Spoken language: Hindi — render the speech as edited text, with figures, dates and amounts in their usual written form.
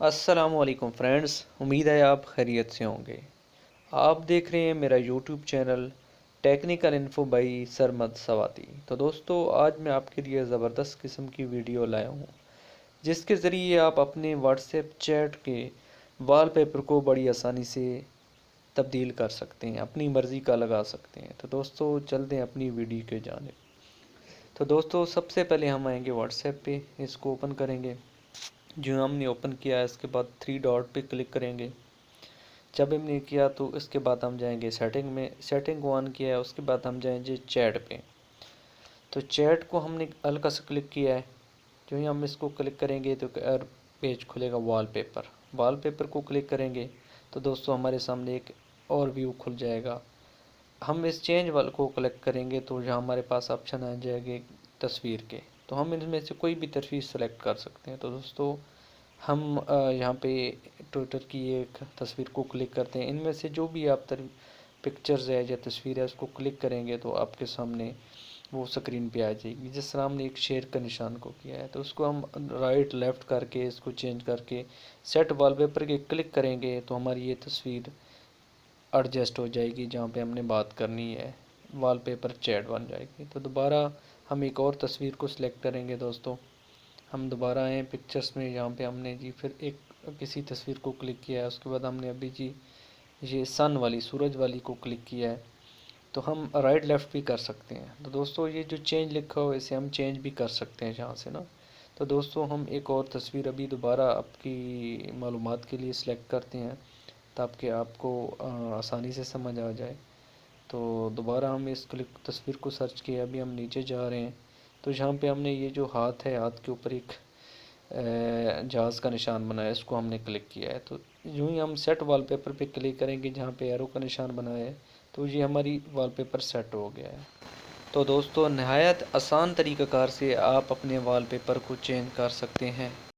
अस्सलामुअलैकुम फ्रेंड्स, उम्मीद है आप खैरियत से होंगे। आप देख रहे हैं मेरा YouTube channel technical info by Sarmad सवाती। तो दोस्तों, आज मैं आपके लिए ज़बरदस्त किस्म की वीडियो लाया हूँ जिसके ज़रिए आप अपने व्हाट्सएप चैट के वॉलपेपर को बड़ी आसानी से तब्दील कर सकते हैं, अपनी मर्ज़ी का लगा सकते हैं। तो दोस्तों, चलते हैं अपनी वीडियो के जानिब। तो दोस्तों, सबसे पहले हम आएंगे व्हाट्सएप पे, इसको ओपन करेंगे। जो हमने ओपन किया है इसके बाद थ्री डॉट पे क्लिक करेंगे। जब हमने किया तो इसके बाद हम जाएंगे सेटिंग में, सेटिंग को ऑन किया है, उसके बाद हम जाएंगे चैट पे। तो चैट को हमने हल्का सा क्लिक किया है। जो ही हम इसको क्लिक करेंगे तो पेज खुलेगा वॉलपेपर। वॉलपेपर को क्लिक करेंगे तो दोस्तों हमारे सामने एक और व्यू खुल जाएगा। हम इस चेंज वाल को क्लिक करेंगे तो यहाँ हमारे पास ऑप्शन आ जाएंगे तस्वीर के। तो हम इनमें से कोई भी तस्वीर सेलेक्ट कर सकते हैं। तो दोस्तों, हम यहाँ पे ट्विटर की एक तस्वीर को क्लिक करते हैं। इनमें से जो भी आप पिक्चर्स है या तस्वीर है उसको क्लिक करेंगे तो आपके सामने वो स्क्रीन पे आ जाएगी। जिस तरह हमने एक शेर का निशान को किया है तो उसको हम राइट लेफ़्ट करके इसको चेंज करके सेट वॉलपेपर के क्लिक करेंगे तो हमारी ये तस्वीर एडजस्ट हो जाएगी जहाँ पे हमने बात करनी है। वॉलपेपर चैट बन जाएगी। तो दोबारा हम एक और तस्वीर को सिलेक्ट करेंगे। दोस्तों, हम दोबारा आए पिक्चर्स में, यहाँ पे हमने जी फिर एक किसी तस्वीर को क्लिक किया है। उसके बाद हमने अभी जी ये सन वाली, सूरज वाली को क्लिक किया है। तो हम राइट लेफ़्ट भी कर सकते हैं। तो दोस्तों, ये जो चेंज लिखा हो इसे हम चेंज भी कर सकते हैं यहाँ से ना। तो दोस्तों, हम एक और तस्वीर अभी दोबारा आपकी मालूमात के लिए सिलेक्ट करते हैं ताकि आपको आसानी से समझ आ जाए। तो दोबारा हम इस क्लिक तस्वीर को सर्च किया। अभी हम नीचे जा रहे हैं तो यहाँ पे हमने ये जो हाथ है, हाथ के ऊपर एक जहाज़ का निशान बनाया है, इसको हमने क्लिक किया है। तो यूँ ही हम सेट वॉलपेपर पे क्लिक करेंगे जहाँ पे एरो का निशान बनाया है तो ये हमारी वॉलपेपर सेट हो गया है। तो दोस्तों, नहायत आसान तरीक़ाकार से आप अपने वॉलपेपर को चेंज कर सकते हैं।